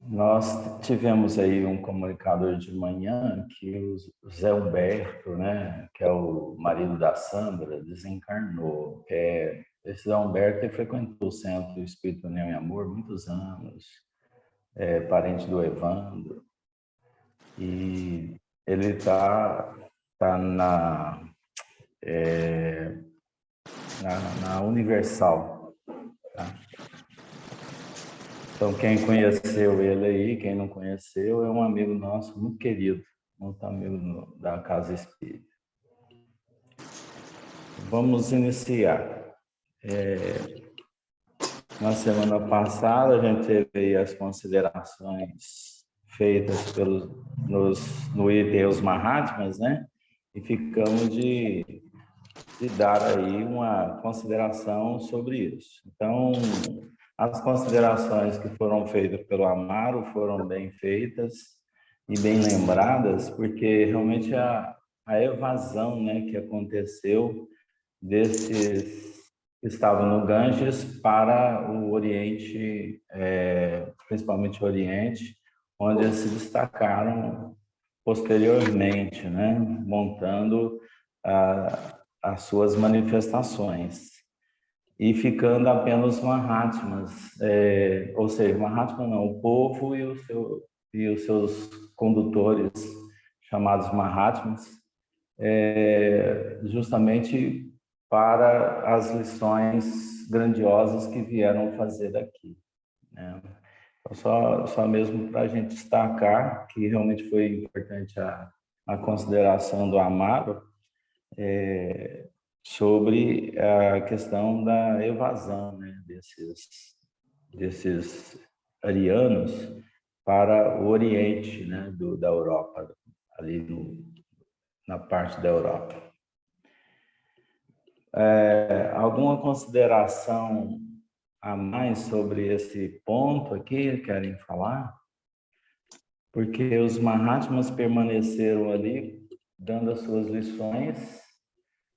Nós tivemos aí um comunicador de manhã que o Zé Humberto, né, que é o marido da Sandra, desencarnou. Esse Zé Humberto ele frequentou o Centro Espírito União e Amor muitos anos, parente do Evandro, e ele tá na Universal, tá? Então, quem conheceu ele aí, quem não conheceu, é um amigo nosso muito querido, muito amigo da Casa Espírita. Vamos iniciar. Na semana passada, a gente teve aí as considerações feitas no item Os Mahatmas, né? E ficamos de dar aí uma consideração sobre isso. Então, as considerações que foram feitas pelo Amaro foram bem feitas e bem lembradas, porque realmente a evasão, né, que aconteceu desses que estavam no Ganges para o Oriente, principalmente o Oriente, onde eles se destacaram posteriormente, né, montando as suas manifestações e ficando apenas Mahatmas, ou seja, Mahatma não, o povo e os seus condutores chamados Mahatmas, justamente para as lições grandiosas que vieram fazer aqui, né? Então, só mesmo para a gente destacar que realmente foi importante a consideração do Amaro sobre a questão da evasão, né, desses arianos para o Oriente, né, da Europa, ali na parte da Europa. Alguma consideração a mais sobre esse ponto aqui querem falar? Porque os Mahatmas permaneceram ali, dando as suas lições.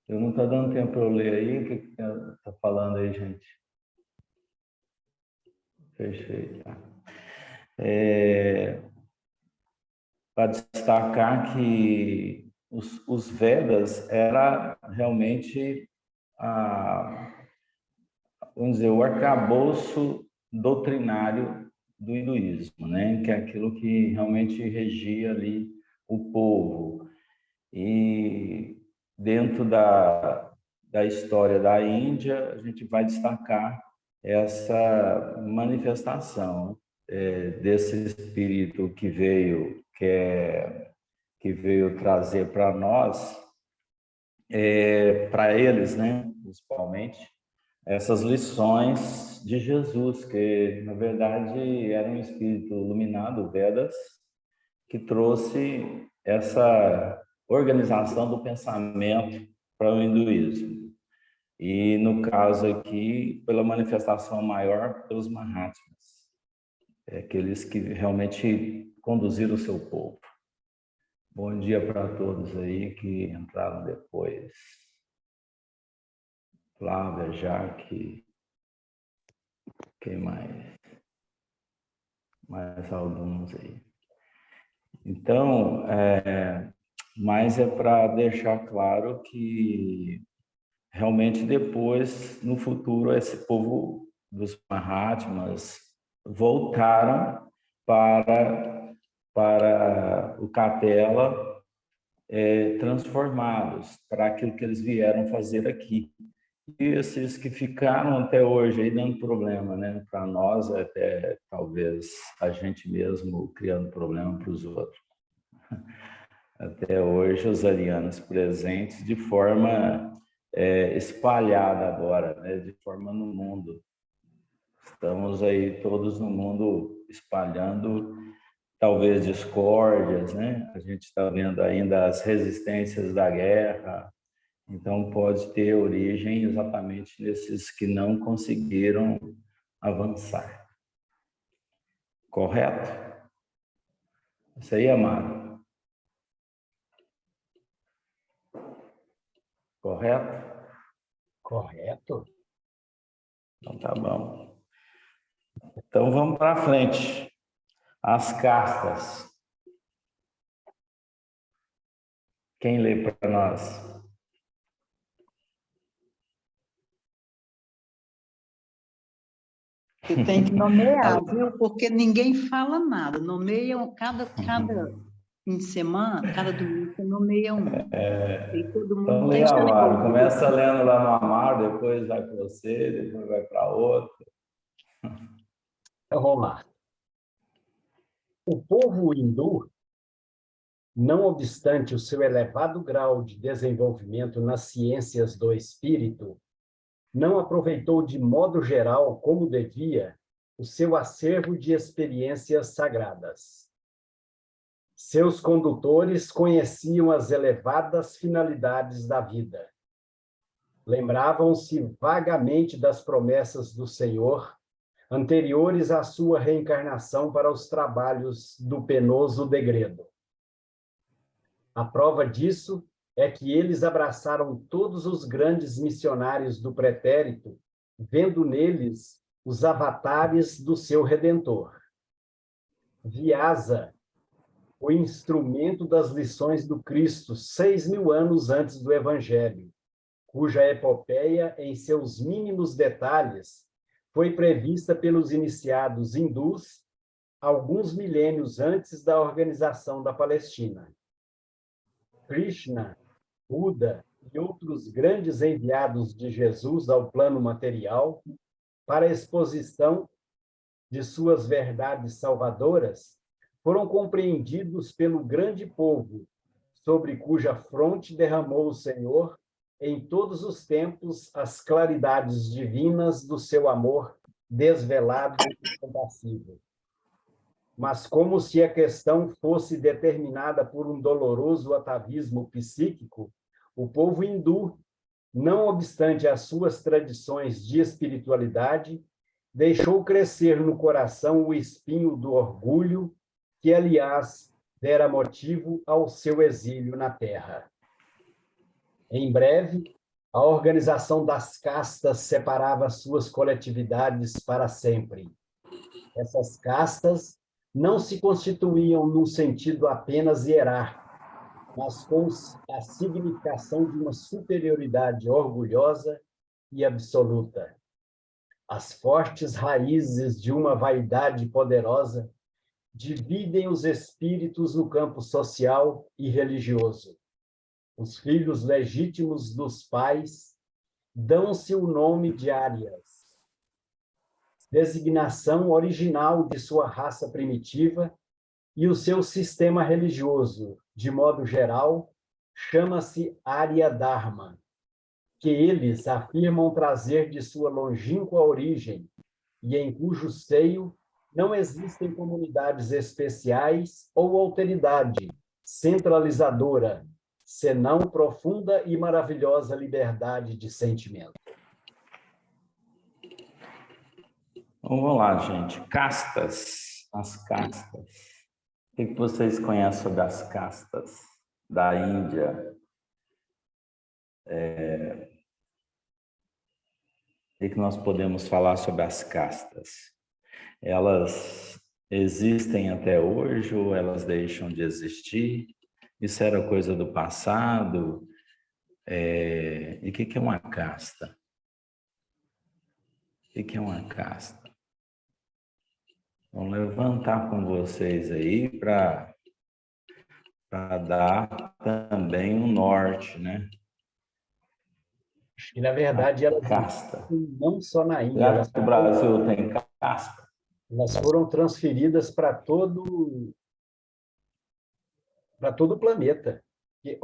Eu não estou dando tempo para eu ler aí. O que está falando aí, gente? Fechei, tá? Para destacar que os Vedas era realmente vamos dizer, o arcabouço doutrinário do hinduísmo, né? Que é aquilo que realmente regia ali o povo. E dentro da história da Índia, a gente vai destacar essa manifestação desse espírito que veio trazer para nós, para eles, né, principalmente, essas lições de Jesus, que na verdade era um espírito iluminado, Vedas, que trouxe essa organização do pensamento para o hinduísmo. E no caso aqui, pela manifestação maior pelos Mahatmas, aqueles que realmente conduziram o seu povo. Bom dia para todos aí que entraram depois. Flávia, Jaque, quem mais? Mais alguns aí. Então, mas é para deixar claro que realmente depois, no futuro, esse povo dos Mahatmas voltaram para o Capela, transformados para aquilo que eles vieram fazer aqui. E esses que ficaram até hoje aí dando problema, né? Para nós, até talvez a gente mesmo criando problema para os outros. Até hoje, os arianos presentes de forma espalhada agora, né? De forma no mundo. Estamos aí todos no mundo espalhando, talvez, discórdias, né? A gente está vendo ainda as resistências da guerra. Então, pode ter origem exatamente nesses que não conseguiram avançar. Correto? Isso aí, Amado. Correto? Correto. Então tá bom. Então vamos para frente. As castas. Quem lê para nós? Você tem que nomear, viu? Porque ninguém fala nada. Nomeia cada fim de semana, cada domingo, você nomeia um. E todo Então mundo lê, deixa Amaro. igual. Começa lendo lá no Amaro, depois vai para você, depois vai para outro. Então, vamos lá. O povo hindu, não obstante o seu elevado grau de desenvolvimento nas ciências do espírito, não aproveitou de modo geral, como devia, o seu acervo de experiências sagradas. Seus condutores conheciam as elevadas finalidades da vida. Lembravam-se vagamente das promessas do Senhor, anteriores à sua reencarnação para os trabalhos do penoso degredo. A prova disso é que eles abraçaram todos os grandes missionários do pretérito, vendo neles os avatares do seu Redentor. Vyasa, o instrumento das lições do Cristo 6.000 anos antes do Evangelho, cuja epopeia, em seus mínimos detalhes, foi prevista pelos iniciados hindus alguns milênios antes da organização da Palestina. Krishna, Buda e outros grandes enviados de Jesus ao plano material para a exposição de suas verdades salvadoras foram compreendidos pelo grande povo, sobre cuja fronte derramou o Senhor, em todos os tempos, as claridades divinas do seu amor desvelado e compassivo. Mas como se a questão fosse determinada por um doloroso atavismo psíquico, o povo hindu, não obstante as suas tradições de espiritualidade, deixou crescer no coração o espinho do orgulho, que, aliás, dera motivo ao seu exílio na terra. Em breve, a organização das castas separava suas coletividades para sempre. Essas castas não se constituíam num sentido apenas hierárquico, mas com a significação de uma superioridade orgulhosa e absoluta. As fortes raízes de uma vaidade poderosa dividem os espíritos no campo social e religioso. Os filhos legítimos dos pais dão-se o nome de Árias, designação original de sua raça primitiva, e o seu sistema religioso, de modo geral, chama-se Arya Dharma, que eles afirmam trazer de sua longínqua origem e em cujo seio não existem comunidades especiais ou alteridade centralizadora, senão profunda e maravilhosa liberdade de sentimento. Então, vamos lá, gente. Castas. As castas. O que vocês conhecem sobre as castas da Índia? O que nós podemos falar sobre as castas? Elas existem até hoje ou elas deixam de existir? Isso era coisa do passado? E o que é uma casta? O que é uma casta? Vou levantar com vocês aí para dar também um norte, né? E, na verdade, elas casta. não só na Índia, Já que o Brasil tem casta. Elas foram transferidas para todo o planeta. E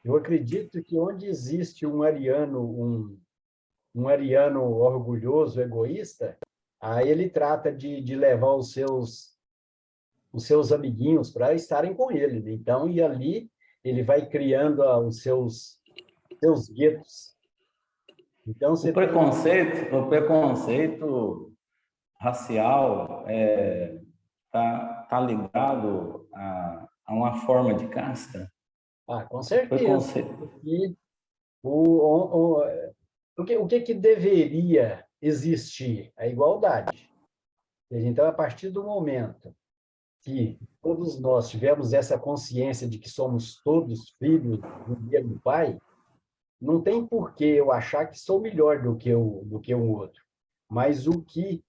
eu acredito que onde existe um ariano orgulhoso, egoísta, aí ele trata de levar os seus amiguinhos para estarem com ele, né? Então, e ali ele vai criando os seus guetos. Então, O preconceito racial tá ligado a uma forma de casta? Com certeza. Preconceito. E o que deveria existir? A igualdade. Então, a partir do momento que todos nós tivemos essa consciência de que somos todos filhos do mesmo Pai, não tem por que eu achar que sou melhor do que um outro. Mas o que,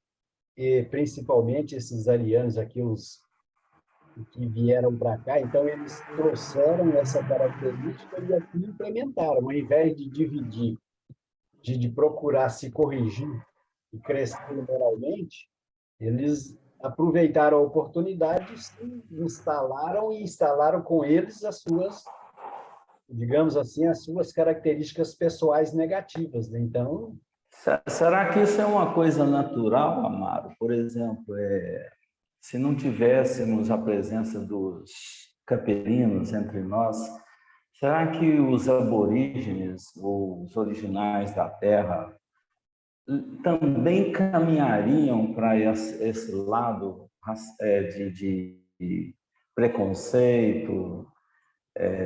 principalmente esses arianos aqui, os que vieram para cá, então eles trouxeram essa característica e aqui implementaram, ao invés de dividir, de procurar se corrigir e crescer moralmente, eles aproveitaram a oportunidade, se instalaram e instalaram com eles as suas, digamos assim, as suas características pessoais negativas, né? Então, será que isso é uma coisa natural, Amaro? Por exemplo, se não tivéssemos a presença dos capelinos entre nós, será que os aborígenes, ou os originais da Terra, também caminhariam para esse lado de preconceito?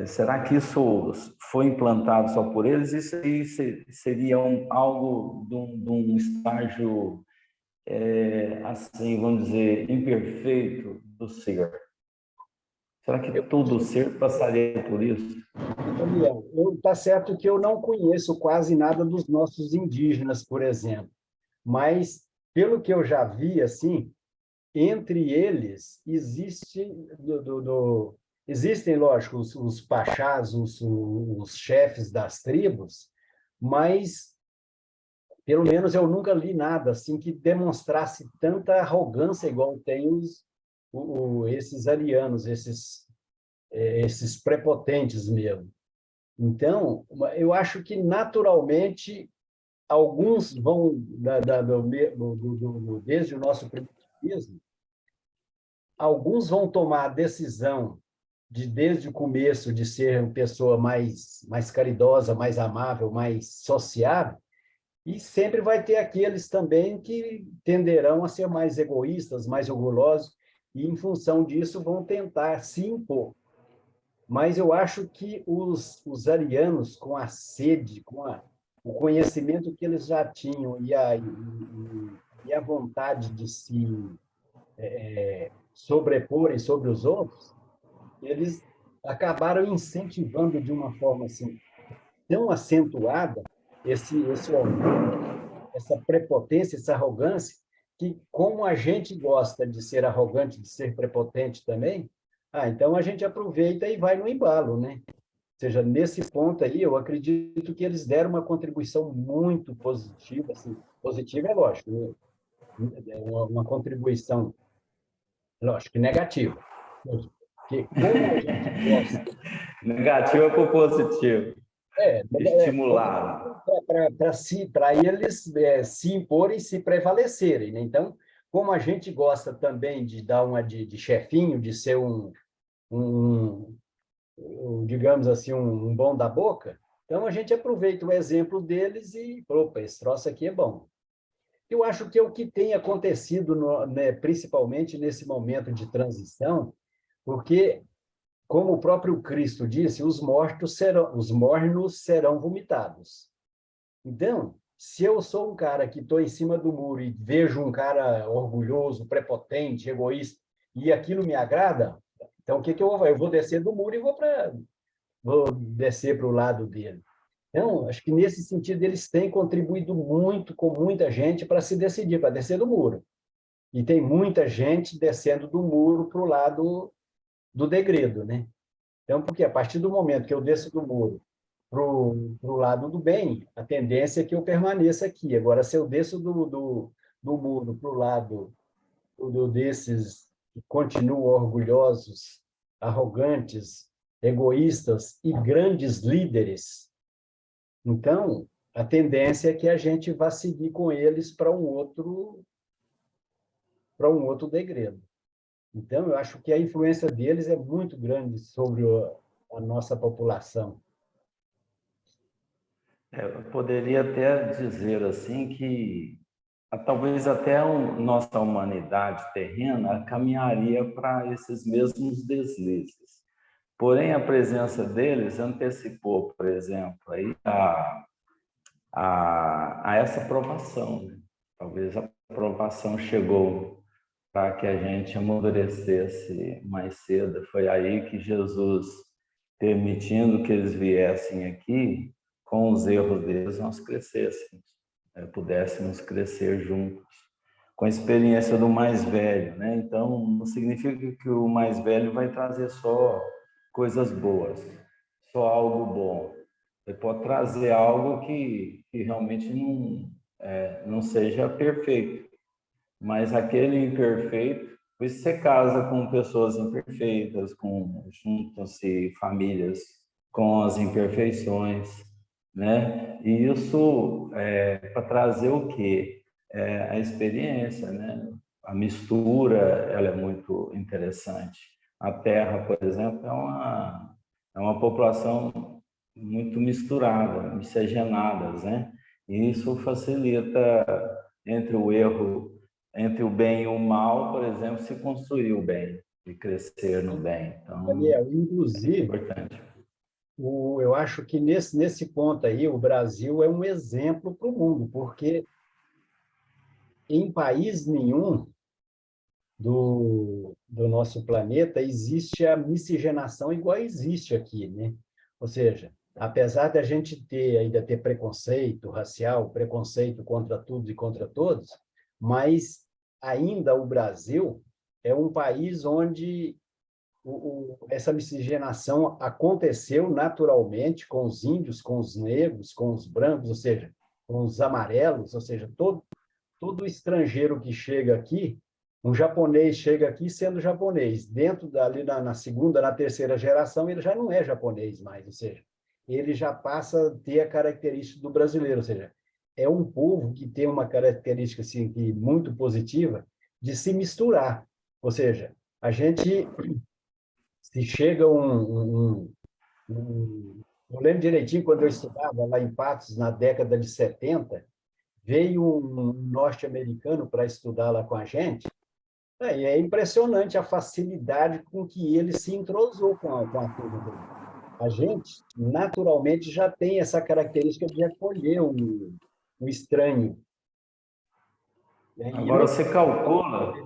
Será que isso foi implantado só por eles? Isso aí seria algo de um estágio, assim, vamos dizer, imperfeito do ser? Será que todo ser passaria por isso? Daniel, tá certo que eu não conheço quase nada dos nossos indígenas, por exemplo, mas pelo que eu já vi, assim, entre eles existem, lógico, os pachás, os chefes das tribos, mas pelo menos eu nunca li nada assim que demonstrasse tanta arrogância igual tem esses arianos, esses prepotentes mesmo. Então, eu acho que naturalmente alguns vão desde o nosso primitivismo, alguns vão tomar a decisão de desde o começo de ser uma pessoa mais caridosa, mais amável, mais sociável, e sempre vai ter aqueles também que tenderão a ser mais egoístas, mais orgulhosos, e em função disso vão tentar se impor. Mas eu acho que os arianos, com a sede, o conhecimento que eles já tinham e a vontade de se sobreporem sobre os outros, eles acabaram incentivando de uma forma assim tão acentuada esse orgulho, essa prepotência, essa arrogância, que como a gente gosta de ser arrogante, de ser prepotente também, então a gente aproveita e vai no embalo, né? Ou seja, nesse ponto aí, eu acredito que eles deram uma contribuição muito positiva, assim, positiva é lógico, né? Uma contribuição, lógico, negativa. Porque como a gente gosta Negativo é por positivo. Estimular. Para eles se imporem e se prevalecerem, né? Então, como a gente gosta também de dar uma de chefinho, de ser digamos assim, um bom da boca, então a gente aproveita o exemplo deles e, opa, esse troço aqui é bom. Eu acho que é o que tem acontecido, né, principalmente nesse momento de transição, porque como o próprio Cristo disse, os mornos serão vomitados. Então, se eu sou um cara que estou em cima do muro e vejo um cara orgulhoso, prepotente, egoísta, e aquilo me agrada, então o que eu vou fazer? Eu vou descer do muro e vou descer para o lado dele. Então, acho que nesse sentido eles têm contribuído muito com muita gente para se decidir, para descer do muro. E tem muita gente descendo do muro para o lado do degredo, né? Então, porque a partir do momento que eu desço do muro para o lado do bem, a tendência é que eu permaneça aqui. Agora, se eu desço do muro para o lado desses que continuam orgulhosos, arrogantes, egoístas e grandes líderes, então, a tendência é que a gente vá seguir com eles para um outro degredo. Então, eu acho que a influência deles é muito grande sobre a nossa população. Eu poderia até dizer assim que talvez até a nossa humanidade terrena caminharia para esses mesmos deslizes. Porém, a presença deles antecipou, por exemplo, aí a essa provação, né? Talvez a provação chegou para que a gente amadurecesse mais cedo. Foi aí que Jesus, permitindo que eles viessem aqui, com os erros deles, nós crescêssemos, pudéssemos crescer juntos, com a experiência do mais velho, né? Então, não significa que o mais velho vai trazer só coisas boas, só algo bom. Ele pode trazer algo que realmente não seja perfeito, mas aquele imperfeito, por isso você casa com pessoas imperfeitas, juntam-se famílias com as imperfeições, né? E isso é para trazer o quê? A experiência, né? A mistura, ela é muito interessante. A Terra, por exemplo, é uma população muito misturada, miscigenadas, né? E isso facilita entre o erro, entre o bem e o mal, por exemplo, se construir o bem e crescer no bem. Então, Daniel, é inclusive, importante. eu acho que nesse ponto aí, o Brasil é um exemplo para o mundo, porque em país nenhum do nosso planeta existe a miscigenação igual existe aqui, né? Ou seja, apesar da gente ainda ter preconceito racial, preconceito contra tudo e contra todos, mas ainda o Brasil é um país onde essa miscigenação aconteceu naturalmente com os índios, com os negros, com os brancos, ou seja, com os amarelos, ou seja, todo estrangeiro que chega aqui, um japonês chega aqui sendo japonês. Dentro dali na segunda, na terceira geração, ele já não é japonês mais, ou seja, ele já passa a ter a característica do brasileiro, ou seja, é um povo que tem uma característica assim, muito positiva de se misturar. Ou seja, a gente, se chega eu lembro direitinho quando eu estudava lá em Patos, na década de 70, veio um norte-americano para estudar lá com a gente, e é impressionante a facilidade com que ele se entrosou com a turma dele. A gente, naturalmente, já tem essa característica de acolher o estranho, né? E Agora americanos,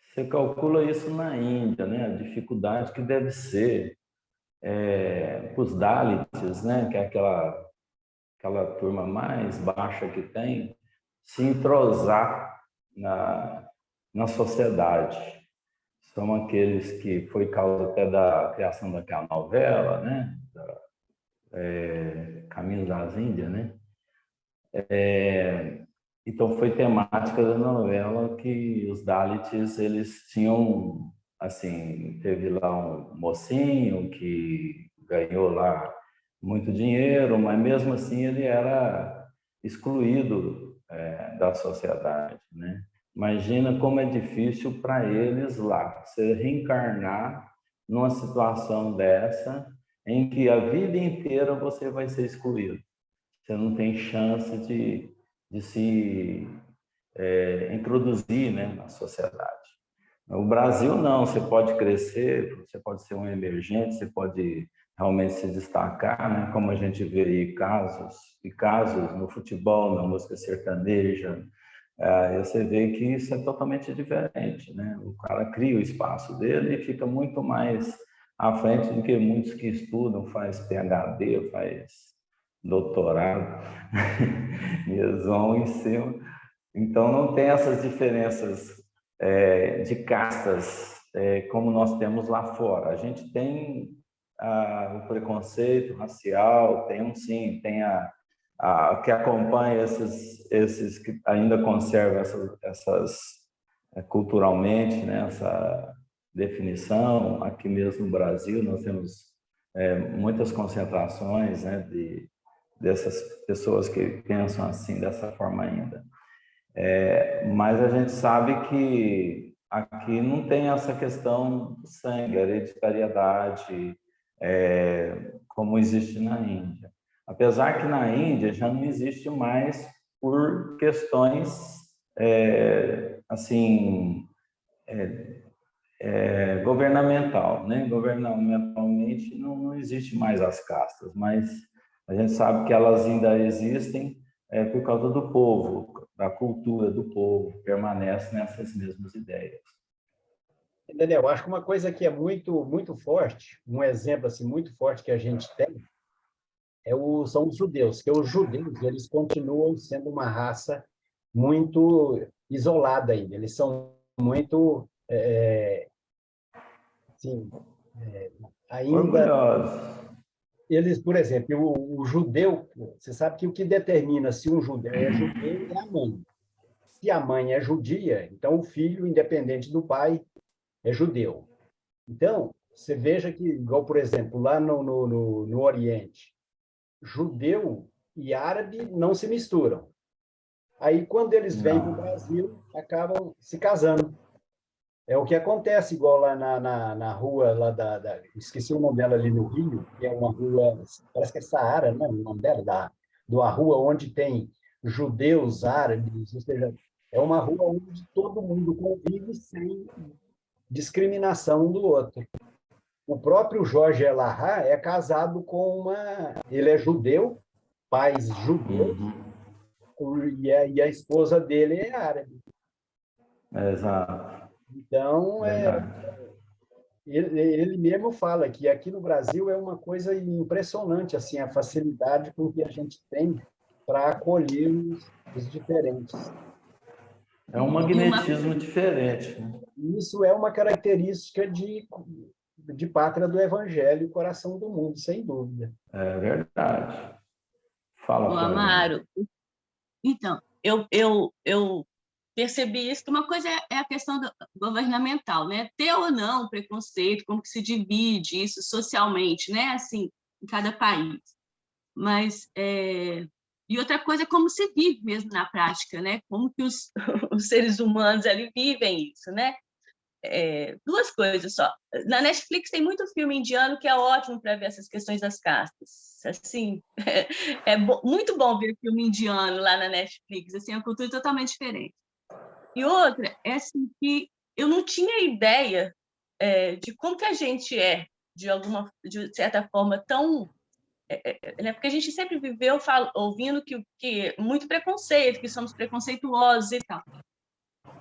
você calcula isso na Índia, né? A dificuldade que deve ser os Dalits, né? Que é aquela turma mais baixa que tem, se entrosar na sociedade. São aqueles que foi causa até da criação daquela novela, né? Caminhos das Índias, né? Então foi temática da novela que os Dalits, eles tinham, assim, teve lá um mocinho que ganhou lá muito dinheiro, mas mesmo assim ele era excluído da sociedade, né? Imagina como é difícil para eles lá, você reencarnar numa situação dessa, em que a vida inteira você vai ser excluído. Você não tem chance de se introduzir, né, na sociedade. O Brasil não, você pode crescer, você pode ser um emergente, você pode realmente se destacar, né, como a gente vê aí casos no futebol, na música sertaneja. Você vê que isso é totalmente diferente, né? O cara cria o espaço dele e fica muito mais à frente do que muitos que estudam, faz PhD, faz doutorado, e eles vão em cima. Então, não tem essas diferenças de castas como nós temos lá fora. A gente tem o preconceito racial, tem que acompanha esses que ainda conservam essas culturalmente, né, essa definição. Aqui mesmo no Brasil, nós temos muitas concentrações, né, dessas pessoas que pensam assim, dessa forma ainda. Mas a gente sabe que aqui não tem essa questão do sangue, hereditariedade, como existe na Índia. Apesar que na Índia já não existe mais por questões, assim, governamental, né? Governamentalmente não existe mais as castas, mas A gente sabe que elas ainda existem por causa do povo, da cultura do povo, permanece nessas mesmas ideias. Daniel, acho que uma coisa que é muito forte, um exemplo assim muito forte que a gente tem são os judeus, que os judeus eles continuam sendo uma raça muito isolada ainda. Eles são muito, assim, ainda Orgulhosos. eles, por exemplo, o judeu, você sabe que o que determina se um judeu é a mãe. Se a mãe é judia, então o filho, independente do pai, é judeu. Então, você veja que, igual, por exemplo, lá no Oriente, judeu e árabe não se misturam. Aí, quando eles vêm para o Não. Brasil, acabam se casando. É o que acontece, igual lá na rua, lá esqueci o nome dela ali no Rio, que é uma rua, parece que é Saara, né? O nome dela, da rua onde tem judeus, árabes, ou seja, é uma rua onde todo mundo convive sem discriminação um do outro. O próprio Jorge Elahá é casado com ele é judeu, pais judeus, Uhum. e a esposa dele é árabe. Exato. Então, Verdade. ele mesmo fala que aqui no Brasil é uma coisa impressionante assim a facilidade com que a gente tem para acolher os diferentes. É um E uma magnetismo diferente, né? Isso é uma característica de pátria do Evangelho e coração do mundo, sem dúvida. É verdade. O Fala, Flávia. Amaro, então, eu percebi isso, que uma coisa é a questão governamental, né? Ter ou não preconceito, como que se divide isso socialmente, né? Assim, em cada país. Mas, e outra coisa é como se vive mesmo na prática, né? Como que os, os seres humanos ali vivem isso, né? Duas coisas só. Na Netflix tem muito filme indiano que é ótimo para ver essas questões das castas. Assim, muito bom ver filme indiano lá na Netflix. Assim, é uma cultura totalmente diferente. E outra é assim, que eu não tinha ideia de como que a gente de certa forma, tão... né? Porque a gente sempre viveu ouvindo que muito preconceito, que somos preconceituosos e tal.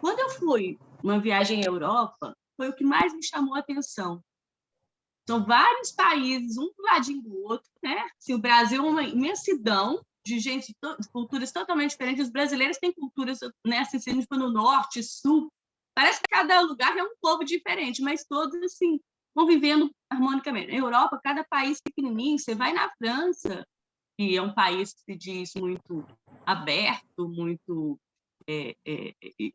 Quando eu fui uma viagem à Europa, foi o que mais me chamou a atenção. São vários países, um do ladinho do outro, né? Assim, o Brasil é uma imensidão de gente, de culturas totalmente diferentes. Os brasileiros têm culturas, né? Assim, se a gente for no norte, sul, parece que cada lugar é um povo diferente, mas todos, assim, convivendo harmonicamente. Na Europa, cada país pequenininho, você vai na França, que é um país que se diz muito aberto, muito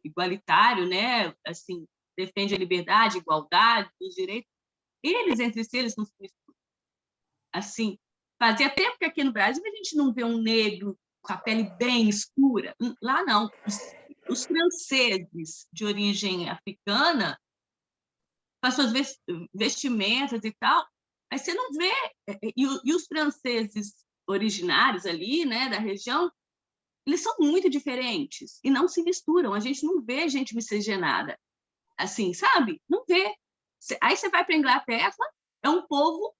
igualitário, né? Assim, defende a liberdade, a igualdade, os direitos. Eles, entre si, eles não se misturam. Assim, fazia tempo que aqui no Brasil a gente não vê um negro com a pele bem escura. Lá não. Os franceses de origem africana, com as suas vestimentas e tal, aí você não vê. E os franceses originários ali, né, da região, eles são muito diferentes e não se misturam. A gente não vê gente miscigenada, assim, sabe? Não vê. Aí você vai para a Inglaterra, é um povo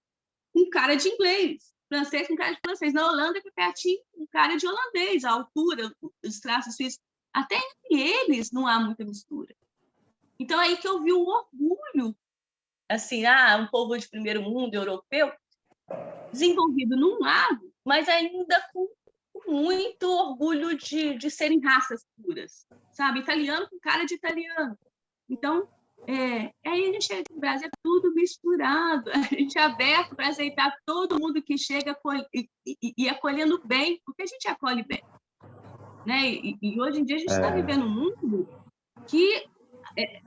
com cara de inglês, francês com cara de francês. Na Holanda, que é pertinho, com cara de holandês, a altura, os traços suíços. Até entre eles não há muita mistura. Então, é aí que eu vi o orgulho, assim, um povo de primeiro mundo, europeu, desenvolvido num lado, mas ainda com muito orgulho de serem raças puras, sabe? Italiano com cara de italiano. Então, aí a gente chega no Brasil, é tudo misturado, a gente é aberto para aceitar todo mundo que chega e acolhendo bem, porque a gente acolhe bem. Né? E hoje em dia a gente está vivendo um mundo que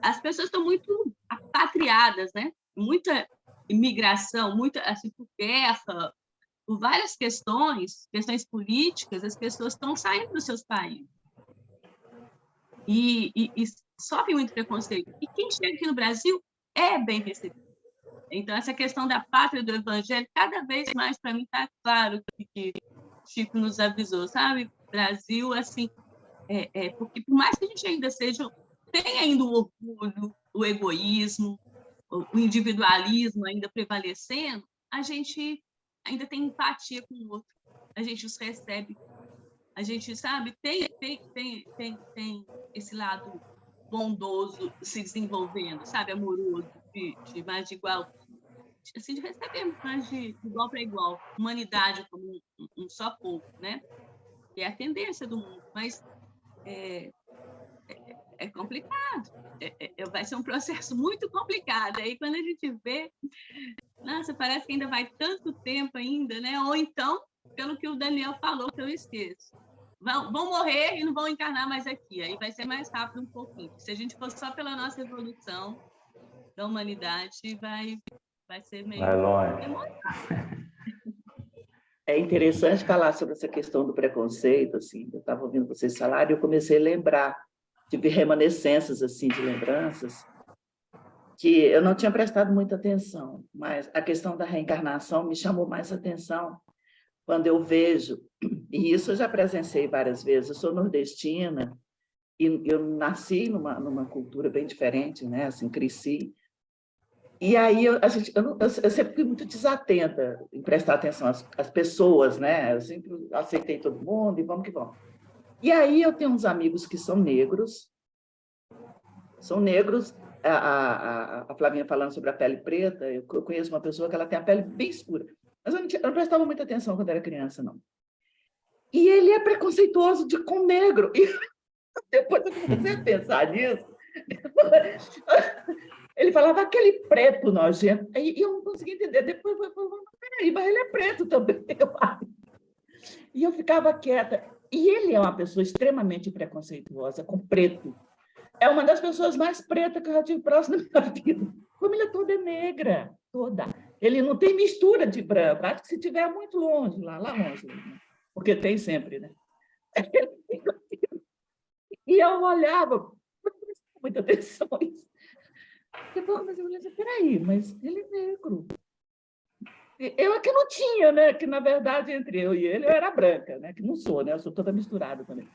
as pessoas estão muito apatriadas, né? Muita imigração, muita assim, por guerra, por várias questões políticas, as pessoas estão saindo dos seus países. E sofre muito preconceito. E quem chega aqui no Brasil é bem recebido. Então, essa questão da pátria do evangelho, cada vez mais, para mim, está claro que Chico nos avisou, sabe? Brasil, assim, porque por mais que a gente ainda tem ainda o orgulho, o egoísmo, o individualismo ainda prevalecendo, a gente ainda tem empatia com o outro. a gente os recebe, a gente, sabe, tem esse lado bondoso se desenvolvendo, sabe, amoroso, de mais de igual, assim, de receber mais de igual para igual, humanidade como um só povo, né? E é a tendência do mundo, mas é complicado, vai ser um processo muito complicado. Aí quando a gente vê, nossa, parece que ainda vai tanto tempo ainda, né? Ou então, pelo que o Daniel falou, que eu esqueço, vão morrer e não vão encarnar mais aqui. Aí vai ser mais rápido um pouquinho. Se a gente for só pela nossa evolução da humanidade, vai ser meio vai longe. demorável. É interessante falar sobre essa questão do preconceito, assim, eu estava ouvindo vocês falarem e eu comecei a lembrar, tive remanescências, assim, de lembranças, que eu não tinha prestado muita atenção, mas a questão da reencarnação me chamou mais atenção quando eu vejo, e isso eu já presenciei várias vezes, eu sou nordestina, e eu nasci numa cultura bem diferente, né, assim, cresci, e aí eu sempre fui muito desatenta em prestar atenção às pessoas, né? Eu sempre aceitei todo mundo e vamos que vamos. E aí eu tenho uns amigos que são negros, a Flavinha falando sobre a pele preta, eu conheço uma pessoa que ela tem a pele bem escura, mas eu não prestava muita atenção quando era criança, não. E ele é preconceituoso com negro, e depois eu comecei a pensar nisso, ele falava aquele preto nojento, e eu não conseguia entender. Depois eu falava, peraí, mas ele é preto também. E eu ficava quieta. E ele é uma pessoa extremamente preconceituosa com preto. É uma das pessoas mais pretas que eu já tive próximo da minha vida. A família toda é negra, toda. Ele não tem mistura de branco. Acho que se tiver muito longe, lá longe, né? Porque tem sempre, né? E eu olhava, não prestava muita atenção a isso. Depois eu comecei a olhar e disse, peraí, mas ele é negro. Eu é que não tinha, né? Que, na verdade, entre eu e ele, eu era branca, né? Que não sou, né? Eu sou toda misturada também.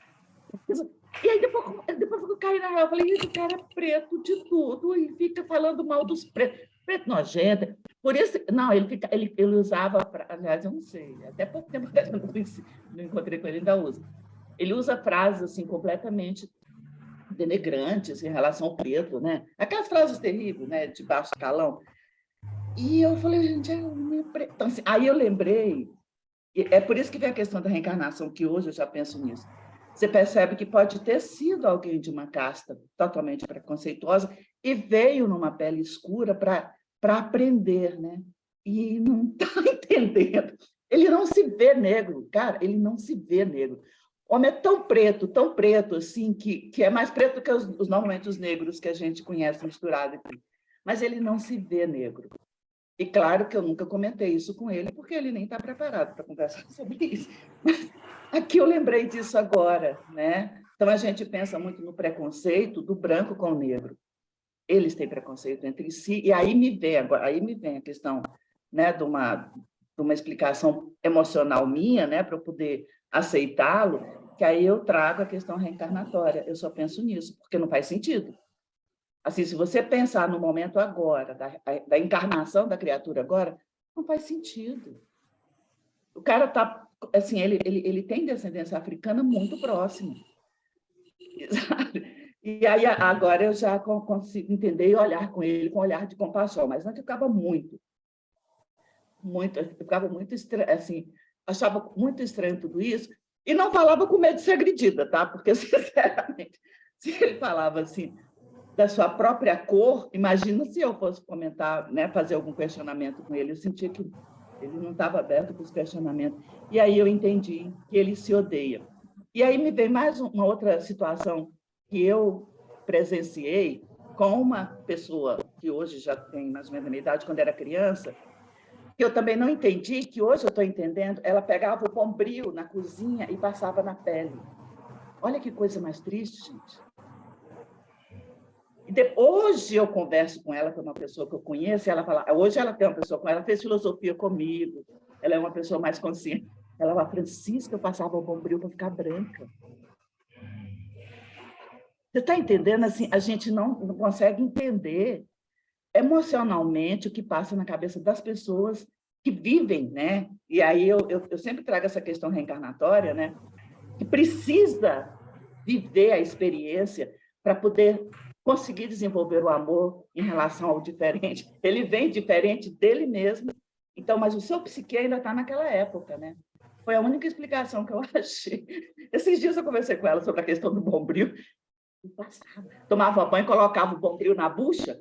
E aí, depois eu caí na real, eu falei, esse cara é preto de tudo e fica falando mal dos pretos. Preto nojento. Por isso, não, ele usava, aliás, eu não sei, até pouco tempo eu não encontrei com ele, ainda usa. Ele usa frases, assim, completamente denegrantes em relação ao preto, né? Aquelas frases terríveis, né? De baixo calão. E eu falei, gente, então, assim, aí eu lembrei, é por isso que vem a questão da reencarnação, que hoje eu já penso nisso. Você percebe que pode ter sido alguém de uma casta totalmente preconceituosa e veio numa pele escura para aprender, né? E não está entendendo. Ele não se vê negro, cara, ele não se vê negro. O homem é tão preto, assim, que é mais preto que normalmente os negros que a gente conhece misturado aqui. Mas ele não se vê negro. E claro que eu nunca comentei isso com ele, porque ele nem está preparado para conversar sobre isso. Mas aqui eu lembrei disso agora, né? Então, a gente pensa muito no preconceito do branco com o negro. Eles têm preconceito entre si, e aí me vem a questão, né, de uma explicação emocional minha, né, para eu poder aceitá-lo, que aí eu trago a questão reencarnatória. Eu só penso nisso, porque não faz sentido. Assim, se você pensar no momento agora, da encarnação da criatura agora, não faz sentido. O cara está, assim, ele tem descendência africana muito próxima. Sabe? E aí, agora eu já consigo entender e olhar com ele com um olhar de compaixão, mas antes eu ficava eu ficava muito estranho, assim, achava muito estranho tudo isso, e não falava com medo de ser agredida, tá? Porque, sinceramente, se ele falava assim, da sua própria cor, imagina se eu fosse comentar, né, fazer algum questionamento com ele, eu sentia que ele não estava aberto para os questionamentos, e aí eu entendi que ele se odeia. E aí me vem mais uma outra situação que eu presenciei com uma pessoa que hoje já tem mais ou menos a minha idade, quando era criança, que eu também não entendi, que hoje eu estou entendendo, ela pegava o bombril na cozinha e passava na pele. Olha que coisa mais triste, gente. Hoje eu converso com ela, que é uma pessoa que eu conheço, e ela fala, hoje ela tem uma pessoa com ela, fez filosofia comigo, ela é uma pessoa mais consciente. Ela fala, Francisca, eu passava o bombril para ficar branca. Você está entendendo? Assim, a gente não consegue entender emocionalmente o que passa na cabeça das pessoas que vivem, né? E aí eu sempre trago essa questão reencarnatória, né? Que precisa viver a experiência para poder conseguir desenvolver o amor em relação ao diferente. Ele vem diferente dele mesmo, então, mas o seu psique ainda está naquela época, né? Foi a única explicação que eu achei. Esses dias eu conversei com ela sobre a questão do bombril. Tomava banho, colocava o bombril na bucha.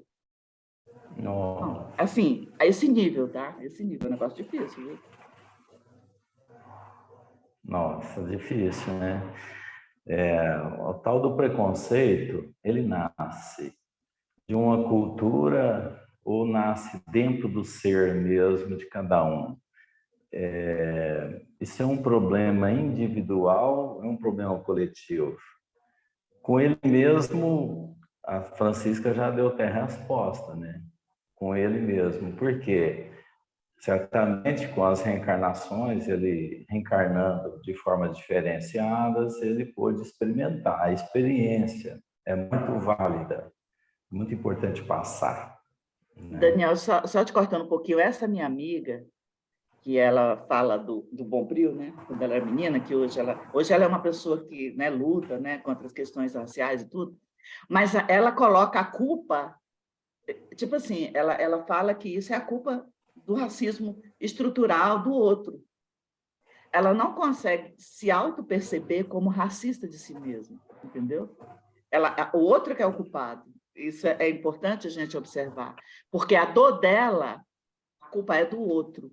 Não, assim, a esse nível, tá? Esse nível, é um negócio difícil, viu? Nossa, difícil, né? O tal do preconceito, ele nasce de uma cultura ou nasce dentro do ser mesmo de cada um? Isso é um problema individual, é um problema coletivo? Com ele mesmo, a Francisca já deu até a resposta, né? Com ele mesmo. Por quê? Certamente, com as reencarnações, ele reencarnando de formas diferenciadas, ele pôde experimentar. A experiência é muito válida, muito importante passar, né? Daniel, só te cortando um pouquinho, essa minha amiga, que ela fala do Bombril, né? Quando ela era menina, que hoje ela é uma pessoa que, né, luta, né, contra as questões raciais e tudo, mas ela coloca a culpa, tipo assim, ela fala que isso é a culpa do racismo estrutural do outro. Ela não consegue se auto-perceber como racista de si mesma, entendeu? O outro que é o culpado. Isso é importante a gente observar, porque a dor dela, a culpa é do outro.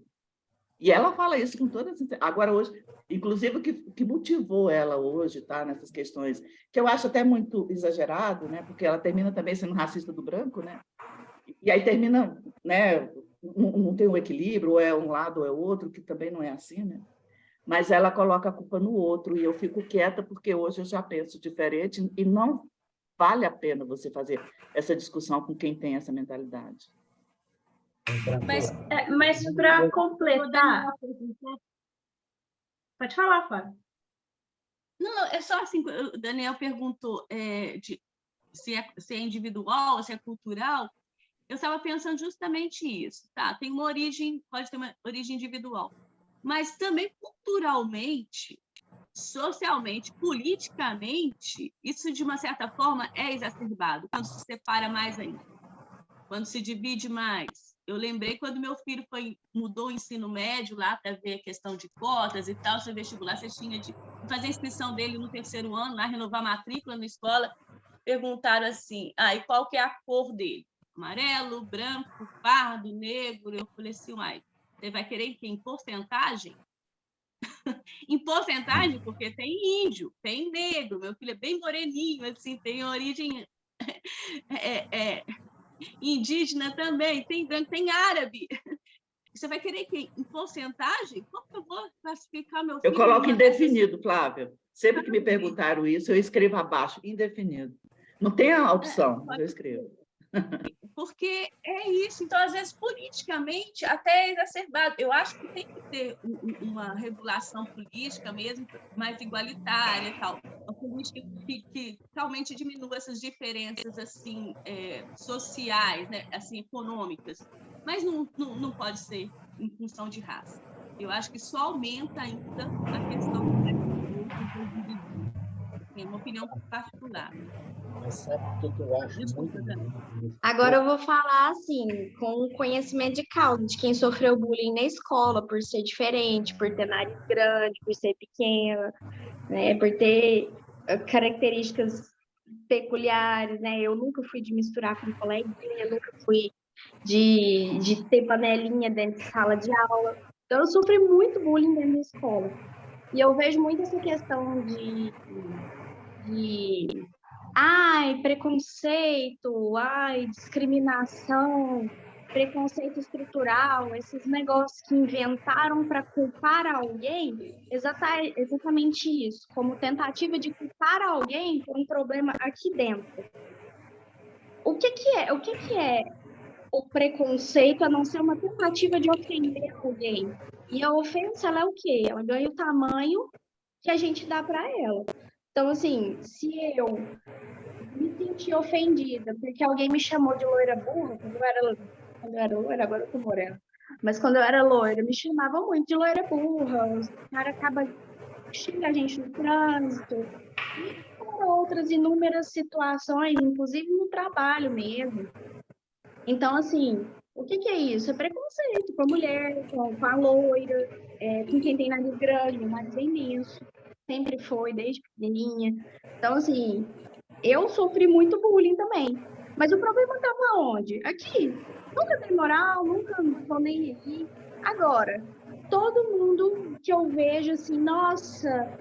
E ela fala isso com toda sinceridade. Agora, hoje, inclusive, o que motivou ela hoje, tá, nessas questões, que eu acho até muito exagerado, né, porque ela termina também sendo racista do branco, né, e aí termina, né, não tem um equilíbrio, ou é um lado ou é outro, que também não é assim, né? Mas ela coloca a culpa no outro, e eu fico quieta porque hoje eu já penso diferente, e não vale a pena você fazer essa discussão com quem tem essa mentalidade. Mas para completar... Pode falar, Fábio. Não, é só assim, o Daniel perguntou se é individual, se é cultural. Eu estava pensando justamente isso, tá? Tem uma origem, pode ter uma origem individual, mas também culturalmente, socialmente, politicamente, isso de uma certa forma é exacerbado, quando se separa mais ainda, quando se divide mais. Eu lembrei quando meu filho mudou o ensino médio lá para ver a questão de cotas e tal, seu vestibular, você tinha de fazer a inscrição dele no 3º ano, lá, renovar a matrícula na escola, perguntaram assim, e qual que é a cor dele? Amarelo, branco, pardo, negro. Eu falei assim, você vai querer em porcentagem? Em porcentagem, porque tem índio, tem negro, meu filho é bem moreninho, assim, tem origem indígena também, tem branco, tem árabe. Você vai querer que em porcentagem? Como que eu vou classificar meu filho? Eu coloco indefinido, Flávia. Sempre que me perguntaram isso, eu escrevo abaixo, indefinido. Não tem a opção, mas eu escrevo. Porque é isso. Então, às vezes, politicamente, até é exacerbado. Eu acho que tem que ter uma regulação política mesmo, mais igualitária e tal. Uma política que realmente diminua essas diferenças assim, sociais, né? Assim, econômicas. Mas não pode ser em função de raça. Eu acho que só aumenta ainda a questão do preconceito. É uma opinião particular. Mas sabe o que eu acho muito bonito? Agora eu vou falar assim, com conhecimento de causa, de quem sofreu bullying na escola, por ser diferente, por ter nariz grande, por ser pequena, né, por ter características peculiares, né? Eu nunca fui de misturar com coleguinha, nunca fui de ter panelinha dentro de sala de aula. Então, eu sofri muito bullying dentro da escola. E eu vejo muito essa questão de preconceito, discriminação, preconceito estrutural, esses negócios que inventaram para culpar alguém, exatamente isso, como tentativa de culpar alguém por um problema aqui dentro. O que é o preconceito a não ser uma tentativa de ofender alguém? E a ofensa, ela é o quê? Ela ganha o tamanho que a gente dá para ela. Então, assim, se eu me senti ofendida porque alguém me chamou de loira burra quando eu era loira, agora eu tô morena. Mas quando eu era loira, me chamavam muito de loira burra, os caras acabam xingando a gente no trânsito, e fora outras inúmeras situações, inclusive no trabalho mesmo. Então, assim, o que que é isso? É preconceito com a mulher, com a loira, com quem tem nariz grande, meu nariz é imenso, sempre foi, desde pequenininha. Então, assim, eu sofri muito bullying também. Mas o problema estava onde? Aqui. Nunca dei moral, nunca tô nem aí. Agora, todo mundo que eu vejo assim, nossa,